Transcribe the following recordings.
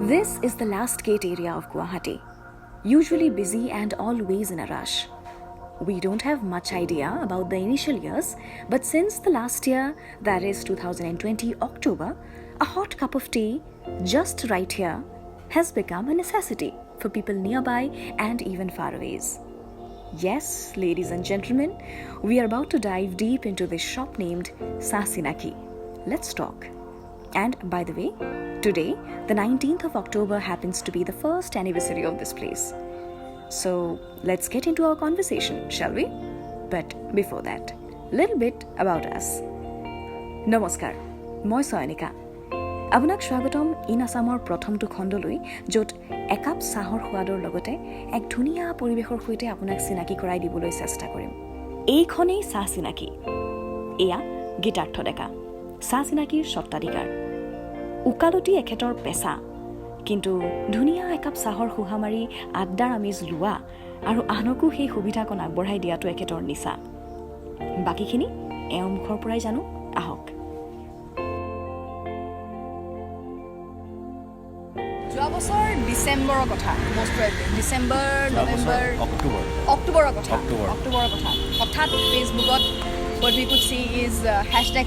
This is the last gate area of Guwahati, usually busy and always in a rush. We don't have much idea about the initial years, but since the last year, that is 2020 October, a hot cup of tea just right here has become a necessity for people nearby and even faraways. Yes, ladies and gentlemen, we are about to dive deep into this shop named Sasinaki. Let's talk. And by the way, today, the 19th of October happens to be the first anniversary of this place. So let's get into our conversation, shall we? But before that, little bit about us. Namaskar, moi Soyanika. আপোনাক স্বাগতম in আসামৰ প্ৰথমটো খণ্ডলৈ য'ত একাপ চাহৰ সোৱাদৰ লগতে এক ধুনীয়া পৰিৱেশৰ সৈতে আপোনাক চিনাকি কৰাই দিবলৈ চেষ্টা কৰিম। এইখনেই চাহ চিনাকি। এয়া গীতাৰ্থ ডেকা, চাহ চিনাকিৰ স্বত্বাধিকাৰ। উকালতি এখেতৰ পেচা, কিন্তু ধুনীয়া একাপ চাহৰ সুহা মাৰি আড্ডাৰ আমেজ লোৱা আৰু আনকো সেই সুবিধাকণ আগবঢ়াই দিয়াটো এখেতৰ নিচা। বাকীখিনি এওঁ মুখৰ পৰাই জানো, আহক। যোৱা বছৰ ডিচেম্বৰৰ কথা, মষ্ট প্ৰবেবলি ডিচেম্বৰ, নৱেম্বৰ, অক্টোবৰৰ কথা। হঠাৎ ফেচবুকত what we could see is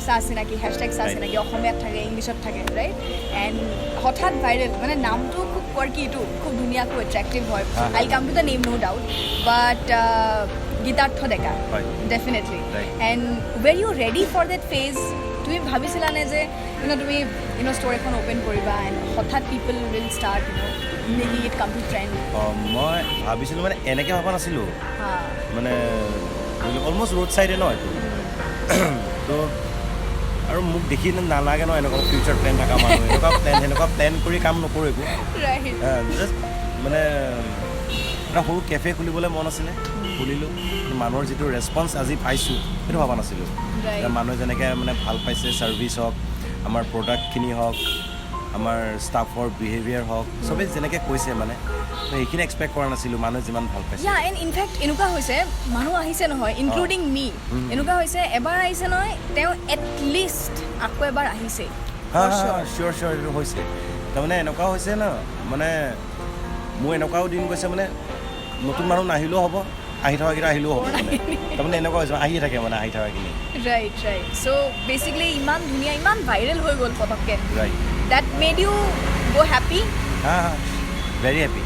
#sasinaki, #sasinaki, অসমীয়াত থাকে, ইংলিছত থাকে, ৰাইট? এণ্ড হঠাৎ ভাইৰেল, মানে নামটো খুব quirky-টো, খুব ধুনীয়া, খুব এট্ৰেক্টিভ হয়। I'll come to the name, no doubt, but Gitartha Deka, definitely. And were you ready for that phase? তুমি ভাবিছিলানে যে তুমি ষ্ট'ৰ এখন অ'পেন কৰিবা এণ্ড হঠাৎ people will start making it come to trend? মই ভাবিছিলোঁ, মানে এনেকৈ ভবা নাছিলোঁ, মানে অলমষ্ট ৰোড চাইডে ন এইটো। তো আৰু মোক দেখি নালাগে ন এনেকুৱা ফিউচাৰ প্লেন থকা মানুহ, এনেকুৱা প্লেন কৰি কাম নকৰোঁ একো। জাষ্ট মানে এটা সৰু কেফে খুলিবলৈ মন আছিলে, খুলিলোঁ। মানুহৰ যিটো ৰেচপন্স আজি পাইছোঁ সেইটো ভবা নাছিলোঁ। মানুহে যেনেকৈ মানে ভাল পাইছে, ছাৰ্ভিচ হওক, আমাৰ প্ৰডাক্টখিনি হওক, আমাৰ ষ্টাফৰ বিহেভিয়াৰ হওক, চবেই যেনেকৈ কৈছে, মানে সেইখিনি এক্সপেক্ট কৰা নাছিলোঁ মানুহে যিমান ভাল পাইছে। এণ্ড ইনফেক্ট এনেকুৱা হৈছে, মানুহ আহিছে নহয়, ইনক্লুডিং মি, এনেকুৱা হৈছে এবাৰ আহিছে নহয়, তেওঁ এটলিষ্ট আকৌ এবাৰ আহিছে। চিয়'ৰ এইটো হৈছে। তাৰমানে এনেকুৱা হৈছে ন, মানে মোৰ এনেকুৱাও দিন গৈছে, মানে নতুন মানুহ নাহিলেও হ'ব, আহি থকাকেইটা আহিলেও হ'ব, তাৰমানে এনেকুৱা হৈছে, আহিয়ে থাকে মানে আহি থকাখিনি। ৰাইট। চ' বেচিকেলি ইমান ধুনীয়া, ইমান ভাইৰেল হৈ গ'ল পটককৈ। ৰাইট। দেট মেড ইউ গ' হেপী? Very happy.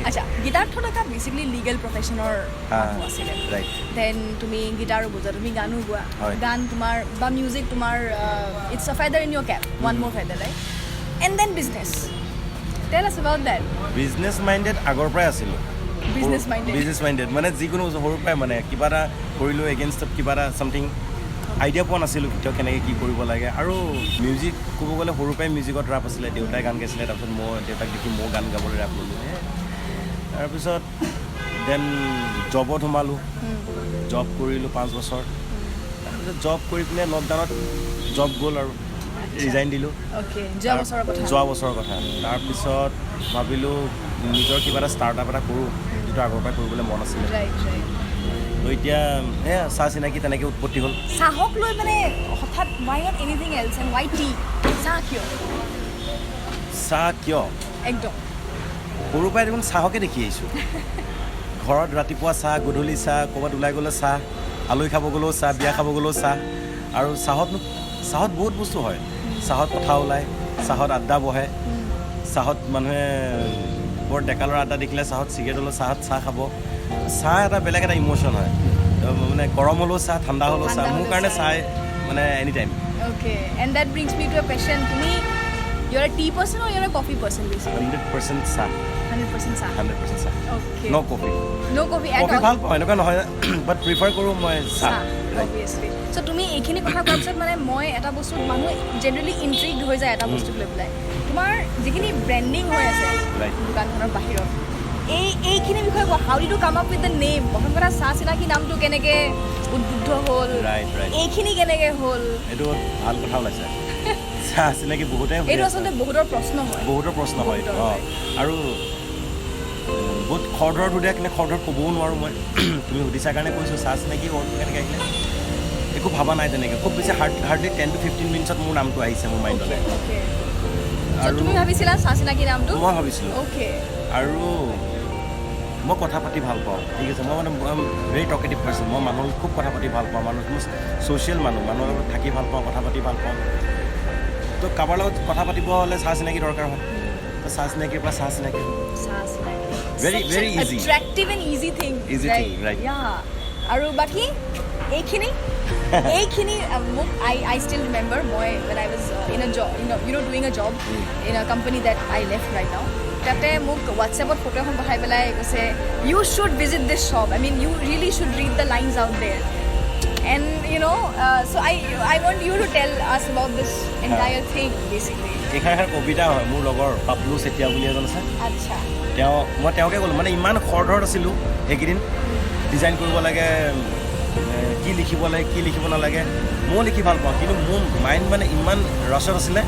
আচ্ছা, গীতাৰ্থ ডেকা বেচিকেলি লিগেল প্ৰফেশ্যনৰ মানুহ আছিলে। দেন তুমি গীটাৰো বুজা, তুমি গানো গোৱা, গান তোমাৰ বা মিউজিক তোমাৰ, it's a feather in your cap, one more feather, right? And then business, tell us about that. Business minded আগৰ পৰাই আছিলোঁ। বিজনেছ মাইণ্ডেড মানে যিকোনো সৰুৰ পৰাই, মানে কিবা এটা কৰিলোঁ, এগেইনষ্টত কিবা এটা চামথিং আইডিয়া পোৱা নাছিলোঁ ভিতৰত কেনেকৈ কি কৰিব লাগে। আৰু মিউজিক ক'ব গ'লে সৰুৰ পৰাই মিউজিকত ৰাপ আছিলে, দেউতাই গান গাইছিলে, তাৰপিছত মই দেউতাক দেখি মই গান গাবলৈ ৰাপ ল'লোঁ। তাৰপিছত দেন জবত সোমালোঁ, জব কৰিলোঁ 5 বছৰ। তাৰপিছত জব কৰি পিনে লকডাউনত জব গ'ল আৰু ৰিজাইন দিলোঁ। যোৱা বছৰৰ কথা। তাৰপিছত ভাবিলোঁ নিজৰ কিবা এটা ষ্টাৰ্টআপ এটা কৰোঁ, যিটো আগৰ পৰাই কৰিবলৈ মন আছিলে। তো এতিয়া সেয়া চাহ চিনাকি তেনেকৈ উৎপত্তি হ'ল। চাহক লৈ মানে হঠাৎ why not anything else and why tea? চাহ কিয়? একদম সৰুৰ পৰাই দেখোন চাহকে দেখি আহিছোঁ। ঘৰত ৰাতিপুৱা চাহ, গধূলি চাহ, ক'ৰবাত ওলাই গ'লে চাহ, আলহী খাব গ'লেও চাহ, বিয়া খাব গ'লেও চাহ। আৰু চাহত বহুত বস্তু হয়। চাহত কথা ওলায়, চাহত আড্ডা বহে, চাহত মানুহে বৰ ডেকা ল'ৰা আড্ডা দেখিলে চাহত চিগাৰেট হ'লেও চাহত চাহ খাব। চাহ এটা বেলেগ এটা ইম'শ্যন হয়, মানে গৰম হ'লেও চাহ, ঠাণ্ডা হ'লেও চাহ। মোৰ কাৰণে চাহ মানে any time. Okay, and that brings me to a question, তুমি you are a tea person or you are a coffee person? 100% চাহ। 100% চাহ। Okay, no' coffee at all? ভাল পাওঁ, এনেকুৱা নহয়, বাট প্ৰিফাৰ কৰোঁ মই চাহ, অবভিয়াছলি। চ' তুমি এইখিনি কথা কোৱাৰ পিছত মানে মই এটা বস্তু, মানুহ জেনেৰেলি ইণ্ট্ৰিগড হৈ যায় এটা বস্তুক লৈ পেলাই। তোমাৰ যিখিনি ব্ৰেণ্ডিং হৈ আছে দোকানখনৰ বাহিৰত, এইখিনি বিষয়ে কোৱা। How did you come up with the name? প্ৰথম কথা, চাহ চিনাকি নামটো কেনেকৈ উদ্বুদ্ধ হ'ল, এইখিনি কেনেকৈ হ'ল? এইটো ভাল কথা ওলাইছে। চাহ চিনাকি এইটো আচলতে বহুতৰ প্ৰশ্ন হয়। আৰু বহুত খৰধৰ সুধে, কিন্তু খৰধৰ ক'বও নোৱাৰোঁ মই। তুমি সুধিছা কাৰণে কৈছোঁ, চাহ চিনাকি কেনেকৈ আহিলে একো ভবা নাই তেনেকৈ। খুব বেছি হাৰ্ডলি 10 to 15 মিনিটছত মোৰ নামটো আহিছে মোৰ মাইণ্ডলৈ। তুমি ভাবিছিলা চা চিনাকি নামটো মই ভাবিছিলোঁ অ'কে আৰু মই কথা পাতি ভাল পাওঁ ঠিক আছে মই মানে ভেৰি টকেটিভ পাৰ্চন মই মানুহৰ খুব কথা পাতি ভাল পাওঁ মানুহ মই ছ'চিয়েল মানুহৰ লগত থাকি ভাল পাওঁ কথা পাতি ভাল পাওঁ তো কাৰোবাৰ লগত কথা পাতিব হ'লে চা চিনাকি দৰকাৰ হয় তো চা চিনাকিৰ পৰা চা চিনাকি Very, very easy. Attractive and easy thing. Easy thing, right. Yeah. আৰু বাকী এইখিনি মোক I still remember মই when I was in a job, doing a job in a company that I left right now. তাতে মোক WhatsAppত photo এখন পঠাই পেলাই কৈছে you should visit this shop. I mean, you really should read the lines out there. And so I want you to tell us about this entire thing basically. এইষাৰ কবিতা হয় মোৰ লগৰ পাপলু চেতিয়া বুলি এজন আছে আচ্ছা মই তেওঁকে ক'লোঁ মানে ইমান খৰধৰত আছিলোঁ এইকেইদিন ডিজাইন কৰিব লাগে কি লিখিব লাগে কি লিখিব নালাগে ময়ো লিখি ভাল পাওঁ কিন্তু মোৰ মাইণ্ড মানে ইমান ৰছত আছিলে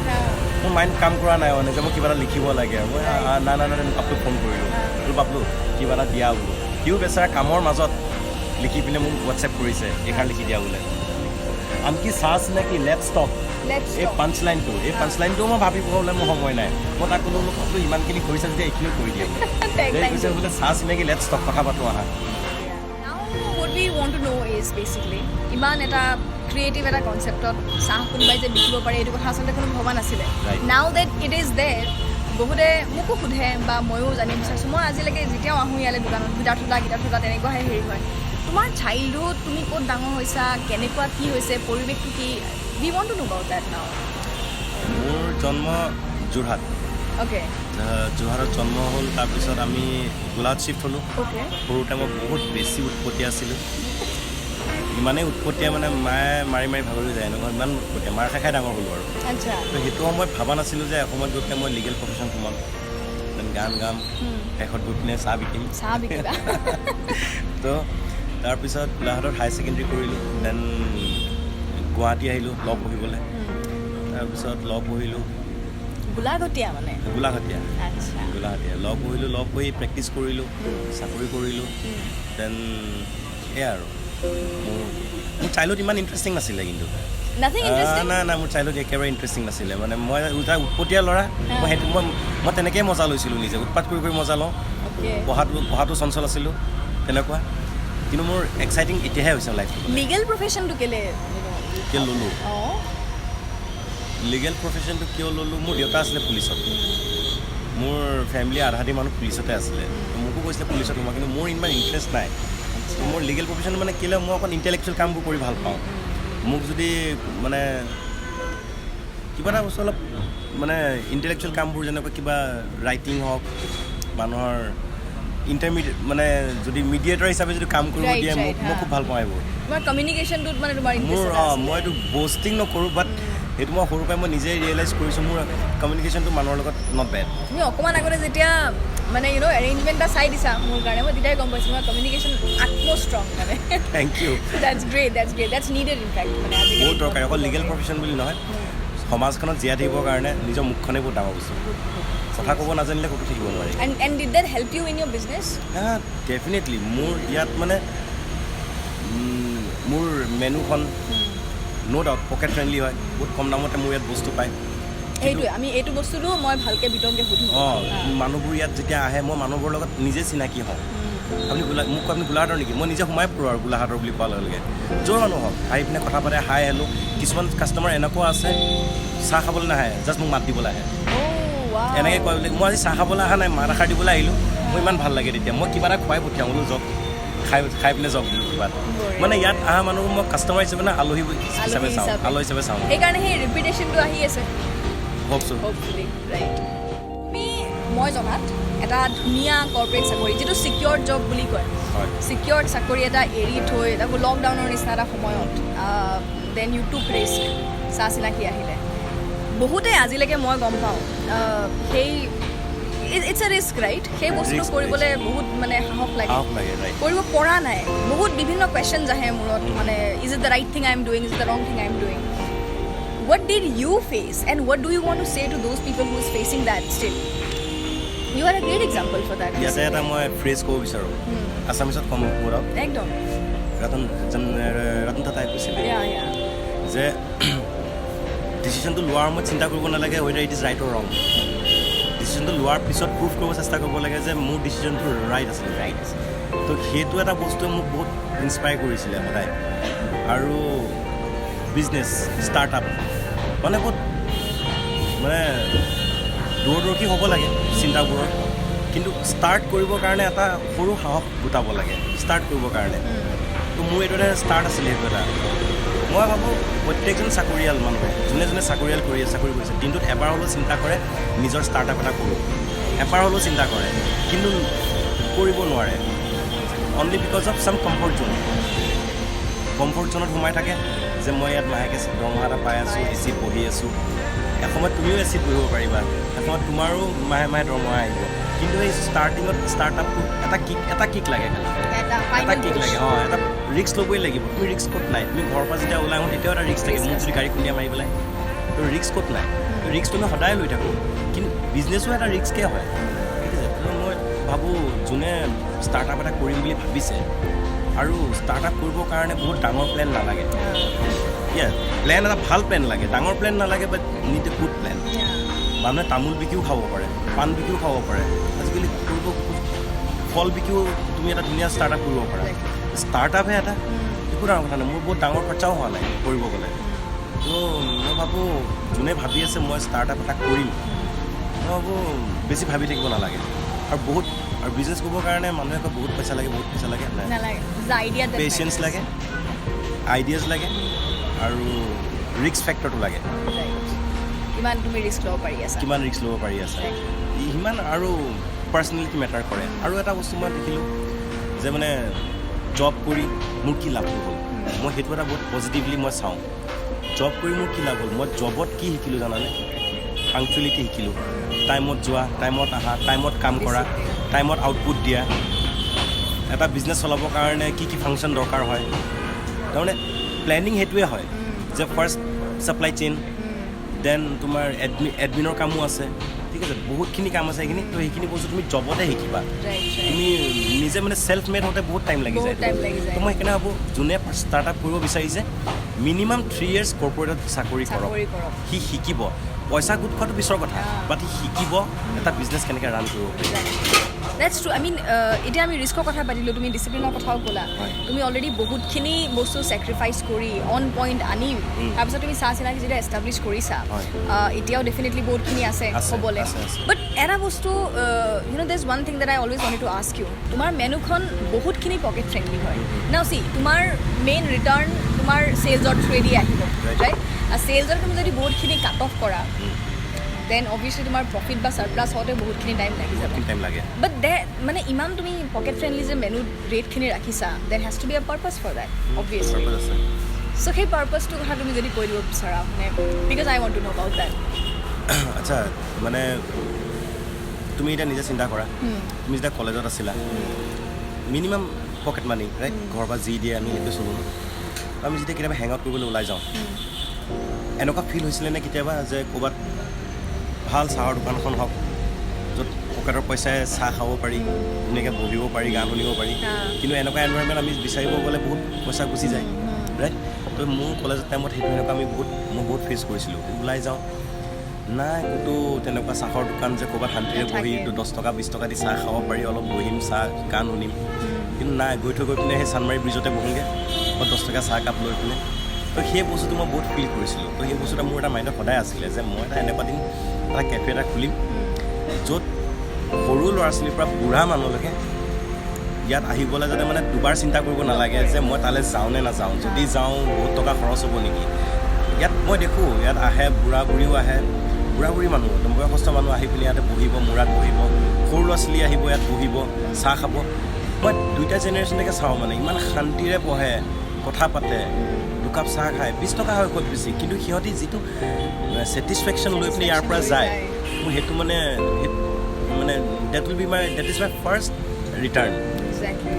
মোৰ মাইণ্ড কাম কৰা নাই মানে যে মই কিবা এটা লিখিব লাগে মই না পাপলুক ফোন কৰিলোঁ বোলো পাপলু কিবা এটা দিয়া বোলো সিও বেচেৰা কামৰ মাজত লিখি পিনে মোক হোৱাটছএপ কৰিছে এইষাৰ লিখি দিয়া বোলে আনকি চাৰ্জ নে কি লেটছ টক এই পাঞ্চ লাইনটো মই ভাবিব হ'লে মোৰ সময় নাই মই তাক ক'লোঁ পাপলু ইমানখিনি কৰিছে যেতিয়া এইখিনিও কৰি দিয়ে কৈছে বোলে চাৰ্জ নে কি লেটছ টক কথা পাতোঁ আহা What we want to know is basically ইমান এটা ক্ৰিয়েটিভ এটা কনচেপ্টত চাহ কোনোবাই যে বিকিব পাৰে এইটো কথা আচলতে কোনো ভবা নাছিলে নাও দেট ইট ইজ দেৰ বহুতে মোকো সোধে বা ময়ো জানিব বিচাৰিছোঁ মই আজিলৈকে যেতিয়াও আহোঁ ইয়ালৈ দোকানত গিটাৰ থোলা তেনেকুৱাহে হেৰি হয় তোমাৰ চাইল্ডহুড তুমি ক'ত ডাঙৰ হৈছা কেনেকুৱা কি হৈছে পৰিৱেশটো কি we want to know about that now মোৰ জন্ম যোৰহাট অ'কে যোৰহাটত জন্ম হ'ল তাৰপিছত আমি গোলাঘাট শ্বিফ্ট হ'লোঁ অ'কে সৰুতে মই বহুত বেছি উৎপতীয়া আছিলোঁ ইমানেই উৎপতীয়া মানে মায়ে মাৰি ভাগৰি যায় এনেকুৱা ইমান উৎপতীয়া মাৰ খাই ডাঙৰ হ'লোঁ আৰু আচ্ছা তো সেইটো সময়ত ভবা নাছিলোঁ যে এসময়ত গৈ পেলাই মই লিগেল প্ৰফেশ্যন সোমাম গান গাম শেষত গৈ পিনে চাহ বিকিবা তো তাৰপিছত গোলাঘাটত হায়াৰ ছেকেণ্ডেৰী কৰিলোঁ দেন গুৱাহাটী আহিলোঁ ল পঢ়িবলৈ তাৰপিছত ল পঢ়িলোঁ গোলাঘটীয়া ল পঢ়িলোঁ ল পঢ়ি প্ৰেক্টিছ কৰিলোঁ চাকৰি কৰিলোঁ দেন এয়া আৰু মোৰ চাইল্ডহুড ইমান ইণ্টাৰেষ্টিং নাছিলে কিন্তু না মোৰ চাইল্ডহুড একেবাৰে ইণ্টাৰেষ্টিং নাছিলে মানে মই উৎপতীয়া ল'ৰা মই তেনেকৈয়ে মজা লৈছিলোঁ নিজে উৎপাত কৰি মজা লওঁ পঢ়াটো চঞ্চল আছিলোঁ তেনেকুৱা কিন্তু মোৰ এক্সাইটিং এতিয়াহে হৈছে লাইফটো লিগেল প্ৰফেশ্যনটো কেলৈ ল'লোঁ লিগেল প্ৰফেশ্যনটো কিয় ল'লোঁ মোৰ দেউতা আছিলে পুলিচত মোৰ ফেমিলি আধাদি মানুহ পুলিচতে আছিলে মোকো কৈছিলে পুলিচত সোমোৱা কিন্তু মোৰ ইমান ইণ্টাৰেষ্ট নাই মোৰ লিগেল প্ৰফেশ্যন মানে কেলৈ মই অকণ ইণ্টেলেকচুৱেল কামবোৰ কৰি ভাল পাওঁ মোক যদি মানে কিবা এটা বস্তু অলপ মানে ইণ্টেলেকচুৱেল কামবোৰ যেনেকুৱা কিবা ৰাইটিং হওক মানুহৰ ইণ্টাৰমিডিয়েট মানে যদি মিডিয়েটৰ হিচাপে যদি কাম কৰিব দিয়ে মই খুব ভাল পাওঁ এইবোৰ মই এইটো বষ্টিং নকৰোঁ বাট সেইটো মই সৰুৰ পৰাই মই নিজে ৰিয়েলাইজ কৰিছোঁ মোৰ কমিউনিকেশ্যনটো মানুহৰ লগত নট বেড তুমি অকণমান আগতে যেতিয়া মানে এৰেঞ্জমেণ্ট এটা চাই দিছা মোৰ কাৰণে মই তেতিয়াই গম পাইছোঁ মই কমিউনিকেশ্যন ষ্ট্ৰং মানে thank you that's great that's needed in fact মানে বহুত দৰকাৰ অকল লিগেল প্ৰফেশ্যন বুলি নহয় সমাজখনত জীয়াই থাকিবৰ কাৰণে নিজৰ মুখখনেই বহুত ডাঙৰ বস্তু কথা ক'ব নাজানিলে ক'তো থাকিব নোৱাৰি and did that help you in your business definitely মোৰ ইয়াত মানে মোৰ মেনুখন ন' ডাউট পকেট ফ্ৰেণ্ডলি হয় বহুত কম দামতে মোৰ ইয়াত বস্তু পায় সেইটোৱে আমি এইটো বস্তুটো মই ভালকৈ বিতংকৈ সুধিম মানুহবোৰ ইয়াত যেতিয়া আহে মই মানুহবোৰৰ লগত নিজে চিনাকি হওঁ মোক আপুনি গোলাঘাটৰ নেকি মই নিজে সোমাই পৰোঁ আৰু গোলাঘাটৰ বুলি কোৱাৰ লগে লগে য'ৰ মানুহ হওক আহি পিনে কথা পাতে হাই হেল্ল' কিছুমান কাষ্টমাৰ এনেকুৱা আছে চাহ খাবলৈ নাহে জাষ্ট মোক মাত দিবলৈ আহে এনেকৈ কয় বোলে মই আজি চাহ খাবলৈ অহা নাই মাত এষাৰ দিবলৈ আহিলোঁ মোৰ ইমান ভাল লাগে তেতিয়া মই কিবা এটা খুৱাই পঠিয়াওঁ বোলো যাওক খাই পিনে যাওক বোলো কিবা মানে ইয়াত অহা মানুহবোৰ মই কাষ্টমাৰ হিচাপে না আলহী হিচাপে চাওঁ সেইকাৰণে সেই ৰিপিটেশ্যনটো আহি আছে মই জনাত এটা ধুনীয়া কৰ্পৰেট চাকৰি যিটো ছিকিয়ৰ জব বুলি কয় ছিকিয়ৰ চাকৰি এটা এৰি থৈ তাকো লকডাউনৰ নিচিনা এটা সময়ত দেন ইউ টুক ৰিস্ক চাহ চিনাকি আহিলে বহুতে আজিলৈকে মই গম পাওঁ সেই ইটছ এ ৰিস্ক ৰাইট সেই বস্তুটো কৰিবলৈ বহুত মানে সাহস লাগে কৰিব পৰা নাই বহুত বিভিন্ন কুৱেশ্যনছ আহে মূৰত মানে is it the right thing I am doing is the wrong thing I am doing what did you face and what do you want to say to those people who is facing that still you are a great example for that ইয়াতে এটা মই phrase ক'ব বিচাৰোঁ আছামিছত কম পঢ়াওক একদম ৰতন টাটাই কৈছিলে যে ডিচিশ্যনটো লোৱাৰ সময়ত চিন্তা কৰিব নালাগে ৱেডাৰ ইট ইজ ৰাইট অৰ ৰং ডিচিশ্যনটো লোৱাৰ পিছত প্ৰুভ কৰিব চেষ্টা কৰিব লাগে যে মোৰ ডিচিশ্যনটো ৰাইট আছিলে তো সেইটো এটা বস্তুৱে মোক বহুত ইনস্পায়াৰ কৰিছিলে সদায় আৰু বিজনেছ ষ্টাৰ্টআপ মানে বহুত মানে দূৰদৰ্শী হ'ব লাগে চিন্তাবোৰৰ কিন্তু ষ্টাৰ্ট কৰিবৰ কাৰণে এটা সৰু সাহস গোটাব লাগে ষ্টাৰ্ট কৰিবৰ কাৰণে তো মোৰ এইটো এটা ষ্টাৰ্ট আছিলে সেইটো এটা মই ভাবোঁ প্ৰত্যেকজন চাকৰিয়াল মানুহে যোনে যোনে চাকৰি কৰিছে দিনটোত এবাৰ হ'লেও চিন্তা কৰে নিজৰ ষ্টাৰ্টআপ এটা কৰোঁ এবাৰ হ'লেও চিন্তা কৰে কিন্তু কৰিব নোৱাৰে অনলি বিকজ অফ চাম কমফৰ্ট জ'নত সোমাই থাকে যে মই ইয়াত মাহেকে দৰমহা এটা পাই আছোঁ এ চিত বহি আছোঁ এসময়ত তুমিও এ চিত বহিব পাৰিবা এসময়ত তোমাৰো মাহে মাহে দৰমহা আহিব কিন্তু এই ষ্টাৰ্টআপটো এটা কিক লাগে এটা কিক লাগে এটা ৰিস্ক ল'বই লাগিব তুমি ৰিস্ক ক'ত নাই তুমি ঘৰৰ পৰা যেতিয়া ওলাই আহোঁ তেতিয়াও এটা ৰিস্ক থাকে মোক যদি গাড়ী খুন্দিয়া মাৰি পেলাই তো ৰিস্ক ক'ত নাই ৰিস্ক তুমি সদায় লৈ থাকোঁ কিন্তু বিজনেছো এটা ৰিস্কে হয় ঠিক আছে তো মই ভাবোঁ যোনে ষ্টাৰ্টআপ এটা কৰিম বুলি ভাবিছে আৰু ষ্টাৰ্টআপ কৰিবৰ কাৰণে বহুত ডাঙৰ প্লেন নালাগে প্লেন এটা ভাল প্লেন লাগে ডাঙৰ প্লেন নালাগে বাট নিড এ গুড প্লেন মানুহে তামোল বিকিও খাব পাৰে পাণ বিকিও খাব পাৰে আজিকালি কৰিব ফল বিকিও তুমি এটা ধুনীয়া ষ্টাৰ্টআপ কৰিব পাৰা ষ্টাৰ্টআপহে এটা একো ডাঙৰ কথা নাই মোৰ বহুত ডাঙৰ খৰচাও হোৱা নাই কৰিব গ'লে তো মই ভাবোঁ যোনে ভাবি আছে মই ষ্টাৰ্টআপ এটা কৰিম মই ভাবোঁ বেছি ভাবি থাকিব নালাগে আৰু বিজনেছ কৰিবৰ কাৰণে মানুহে কয় বহুত পইচা লাগে পেচেঞ্চ লাগে আইডিয়াছ লাগে আৰু ৰিস্ক ফেক্টৰটো লাগে কিমান ৰিস্ক ল'ব পাৰি আছা সিমান আৰু পাৰ্চনেলিটি মেটাৰ কৰে আৰু এটা বস্তু মই দেখিলোঁ যে মানে জব কৰি মোৰ কি লাভ হ'ল মই সেইটো এটা বহুত পজিটিভলি মই চাওঁ জব কৰি মোৰ কি লাভ হ'ল মই জবত কি শিকিলোঁ জানানে পাংচুৱেলিটি শিকিলোঁ টাইমত যোৱা টাইমত অহা টাইমত কাম কৰা টাইমত আউটপুট দিয়া এটা বিজনেছ চলাবৰ কাৰণে কি ফাংচন দৰকাৰ হয় তাৰমানে প্লেনিং সেইটোৱে হয় যে ফাৰ্ষ্ট ছাপ্লাই চেইন দেন তোমাৰ এডমিনৰ কামো আছে ঠিক আছে বহুতখিনি কাম আছে সেইখিনি তো সেইখিনি বস্তু তুমি জবতে শিকিবা তুমি নিজে মানে ছেল্ফ মেড হওঁতে বহুত টাইম লাগি যায় তো মই সেইকাৰণে ভাবোঁ যোনে ষ্টাৰ্টআপ কৰিব বিচাৰিছে মিনিমাম 3 years কৰ্পৰেটত চাকৰি কৰক সি শিকিব পইচা গোট খোৱাটো পিছৰ কথা বাট সি শিকিব এটা বিজনেছ কেনেকৈ ৰান কৰিব পাৰি দ্যাটছ ট্ৰু আই মিন এতিয়া আমি ৰিস্কৰ কথা পাতিলোঁ তুমি ডিচিপ্লিনৰ কথাও ক'লা তুমি অলৰেডি বহুতখিনি বস্তু ছেক্ৰিফাইচ কৰি অন পইণ্ট আনি তাৰপিছত তুমি চাহ চিনাকি যেতিয়া এষ্টাব্লিছ কৰিছা এতিয়াও ডেফিনেটলি বহুতখিনি আছে হ'বলৈ বাট এটা বস্তু there's one thing that I always wanted to ask you তোমাৰ মেনুখন বহুতখিনি পকেট ফ্ৰেণ্ডলি হয় নাও চি তোমাৰ মেইন ৰিটাৰ্ণ তোমাৰ চেলছৰ থ্ৰুৱেদি আহিব ৰাইট আৰু চেলছৰ তুমি যদি বহুতখিনি কাট অফ কৰা দেন অবভিয়াছলি তোমাৰ প্ৰফিট বা ছাৰপ্লাছ হওঁতে বহুতখিনি টাইম লাগি যাব বাট মানে ইমান তুমি পকেট ফ্ৰেণ্ডলি যে মেনুত ৰেটখিনি ৰাখিছা then has to be a purpose for that obviously so' সেই পাৰ্পাছটোৰ কথা তুমি যদি কৈ দিব বিচৰা মানে because I want to know' about that আচ্ছা মানে তুমি এতিয়া নিজে চিন্তা কৰা তুমি যেতিয়া কলেজত আছিলা মিনিমাম পকেট মানি ৰাইট ঘৰৰ পৰা যি দিয়ে আমি সেইটো চলোঁ আমি যেতিয়া কেতিয়াবা হেং আউট কৰিবলৈ ওলাই যাওঁ এনেকুৱা ফিল হৈছিলে নে কেতিয়াবা যে ক'ৰবাত ভাল চাহৰ দোকানখন হওক য'ত পকেটৰ পইচাই চাহ খাব পাৰি ধুনীয়াকৈ বহিব পাৰি গান শুনিব পাৰি কিন্তু এনেকুৱা এনভাইৰনমেণ্ট আমি বিচাৰিব গ'লে বহুত পইচা গুচি যায় ৰাইট তো মোৰ কলেজৰ টাইমত সেইটো এনেকুৱা মই বহুত ফেচ কৰিছিলোঁ ওলাই যাওঁ নাই ক'তো তেনেকুৱা চাহৰ দোকান যে ক'ৰবাত শান্তিৰে বহি 10 টকা 20 টকা দি চাহ খাব পাৰি অলপ বহিম চাহ গান শুনিম কিন্তু নাই গৈ পিনে সেই চানমাৰী ব্ৰিজতে বহোঁগৈ 10 টকা চাহ কাপ লৈ পিনে তো সেই বস্তুটো মই বহুত ফিল কৰিছিলোঁ তো সেই বস্তুটো মোৰ এটা মাইণ্ডত সদায় আছিলে যে মই এটা এনেকুৱা দিন এটা কেফে এটা খুলিম য'ত সৰু ল'ৰা ছোৱালীৰ পৰা বুঢ়া মানুহলৈকে ইয়াত আহিবলৈ যাতে মানে দুবাৰ চিন্তা কৰিব নালাগে যে মই তালৈ যাওঁ নে নাযাওঁ যদি যাওঁ বহুত টকা খৰচ হ'ব নেকি ইয়াত মই দেখোঁ ইয়াত আহে বুঢ়া বুঢ়ীও আহে বুঢ়া বুঢ়ী মানুহ বয়সস্থ মানুহ আহি পিনি ইয়াতে বহিব মূৰাত বহিব সৰু ল'ৰা ছোৱালী আহিব ইয়াত বহিব চাহ খাব মই দুইটা জেনেৰেশ্যনলৈকে চাওঁ মানে ইমান শান্তিৰে বহে কথা পাতে দুকাপ চাহ খায় 20 টকা হয় খুব বেছি কিন্তু সিহঁতি যিটো ছেটিছফেকশ্যন লৈ পিনে ইয়াৰ পৰা যায় মোৰ সেইটো মানে that is my first return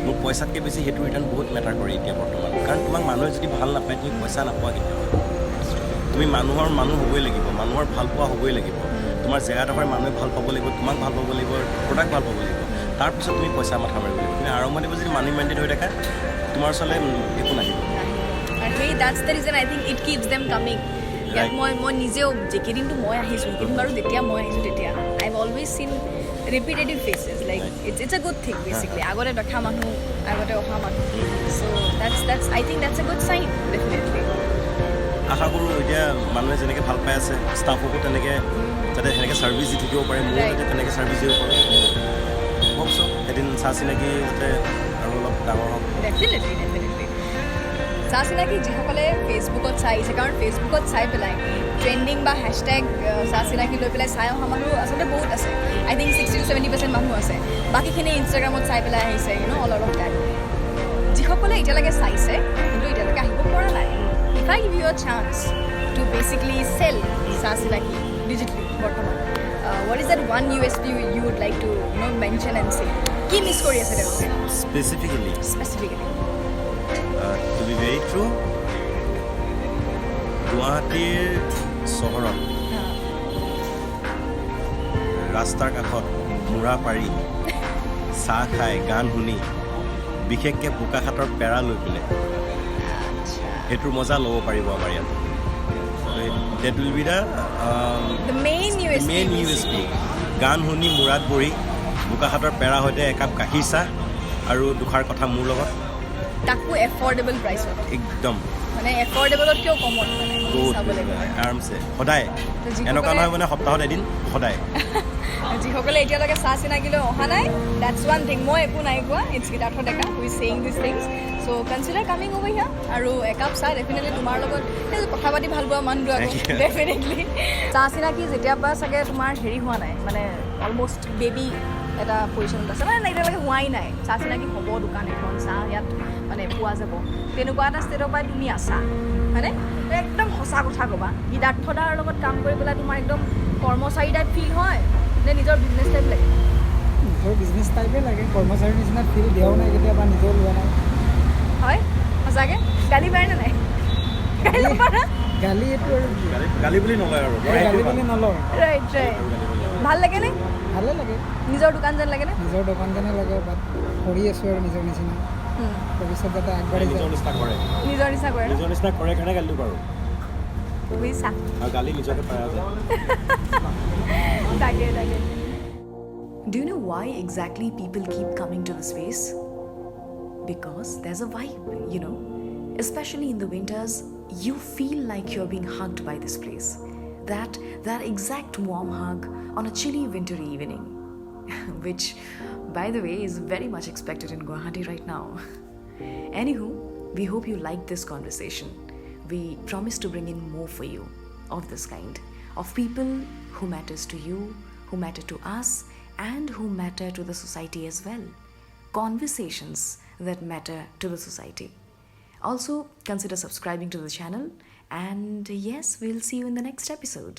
মোৰ পইচাতকৈ বেছি সেইটো ৰিটাৰ্ণ বহুত মেটাৰ কৰে এতিয়া বৰ্তমান কাৰণ তোমাক মানুহে যদি ভাল নাপায় তুমি পইচা নাপোৱা কেতিয়াবা তুমি মানুহৰ মানুহ হ'বই লাগিব মানুহৰ ভাল পোৱা হ'বই লাগিব তোমাৰ জেগাডোখৰ মানুহে ভাল পাব লাগিব তোমাক ভাল পাব লাগিব প্ৰডাক্ট ভাল পাব লাগিব তাৰপিছত তুমি পইচা মাথা মাৰিব লাগিব তুমি আৰম্ভণি যদি মানি মাইণ্ডেড হৈ থাকা তোমাৰ ওচৰলৈ একো নাহিব আৰু সেই that's the reason I think it keeps them coming ইয়াত মই নিজেও যেকেইদিনটো মই আহিছোঁ সেইকেইদিন বাৰু যেতিয়া মই আহিছোঁ তেতিয়া I have always seen repetitive faces. Like it's a good thing basically. আগতে দেখা মানুহ, আগতে অহা মানুহ. So that's I think that's a good sign definitely. আশা কৰোঁ এতিয়া মানুহে যেনেকৈ ভাল পাই আছে ষ্টাফকো তেনেকৈ যাতে সেনেকৈ ছাৰ্ভিচ দি থাকিব পাৰে, ময়ো যাতে তেনেকৈ ছাৰ্ভিচ দিব পাৰোঁ। কওকচোন এদিন চাহ চিনাকি যাতে আৰু অলপ ডাঙৰ হওক। ডেফিনেটলি চাহ চিনাকি যিসকলে ফেচবুকত চাই আহিছে, কাৰণ ফেচবুকত চাই পেলাই ট্ৰেণ্ডিং বা হেছটেগ চাহ চিনাকি লৈ পেলাই চাই অহা মানুহ আচলতে বহুত আছে। আই থিংক 60-70% মানুহ আছে। বাকীখিনি ইনষ্টাগ্ৰামত চাই পেলাই আহিছে, অল অফ দেট। যিসকলে এতিয়ালৈকে চাইছে কিন্তু এতিয়ালৈকে আহিব পৰা নাই, if I give you a chance to basically sell চাহ চিনাকি digitally বৰ্তমান, what is that one USP you would like to mention and say? কি মিছ কৰি আছে তেওঁলোকে specifically? To be very true, গুৱাহাটীৰ চহৰত ৰাস্তাৰ কাষত মূৰা পাৰি চাহ খাই গান শুনি বিশেষকৈ বোকাখাটৰ পেৰা লৈ পেলাই সেইটোৰ মজা ল'ব পাৰিব আমাৰ ইয়াত। That will be the main USP. গান শুনি মূৰাত বহি বোকাখাটৰ পেৰা সৈতে একাপ গাখীৰ চাহ আৰু দুষাৰ কথা মোৰ লগত, তাকো এফৰ্ডেবল প্ৰাইচত। একদম মানে এফৰ্ডেবলতকৈও কমত মানে চাবলৈ গ'লে আৰামছে সদায় এনেকুৱা নহয় মানে সপ্তাহত এদিন সদায়। যিসকলে এতিয়ালৈকে চাহ চিনাকিলৈ অহা নাই, দেটছ ওৱান থিং। মই একো নাই কোৱা, it's Gitartha Deka who is saying this things. So' consider coming over here আৰু একাপ চাহ ডেফিনেটলি তোমাৰ লগত কথা পাতি ভাল পোৱা মানুহটো আকৌ ডেফিনেটলি। চাহ চিনাকি যেতিয়াৰ পৰা চাগে তোমাৰ হেৰি হোৱা নাই, মানে অলমষ্ট বেবী এটা পজিশ্যনত আছে, মানে এতিয়ালৈকে হোৱাই নাই, চাহ চিনাকি হ'ব দোকান এখন, চাহ ইয়াত মানে পোৱা যাব, তেনেকুৱা এটা ষ্টেটৰ পৰাই তুমি আছা হয়নে? একদম সঁচা কথা ক'বা, গীতাৰ্থদাৰ লগত কাম কৰি পেলাই তোমাৰ একদম কৰ্মচাৰী টাইপ ফিল হয় নে নিজৰ বিজনেছ টাইপ লাগে? নিজৰ বিজনেছ টাইপে লাগে, কৰ্মচাৰীৰ নিচিনা ফিল দিয়াও নাই কেতিয়াবা, নিজেও লোৱা নাই। হয় সঁচাকৈ গালি পাৰে নে নাই? গালি এইটো গালি বুলি নলয় আৰু গালি বুলি নলয়। ৰাইট ভাল লাগেনে? ভালে লাগে, নিজৰ দোকান যেন লাগেনে? নিজৰ দোকান যেনে লাগে, বাট কৰি আছোঁ আৰু নিজৰ নিচিনা, ভৱিষ্যত যাতে আগবাঢ়ি যায়। নিজৰ নিচিনা কৰে কাৰণে গালিটো পাৰোঁ, বুজিছা? আৰু গালি নিজকে পাৰা যায়। তাকে Do you know why exactly people keep coming to this place? Because there's a vibe, Especially in the winters, you feel like you're being hugged by this place. That exact warm hug on a chilly wintry evening. Which, by the way, is very much expected in Guwahati right now. Anywho, we hope you liked this conversation. We promise to bring in more for you of this kind, of people who matters to you, who matter to us, and who matter to the society as well. Conversations that matter to the society. Also, consider subscribing to the channel, and yes, we'll see you in the next episode.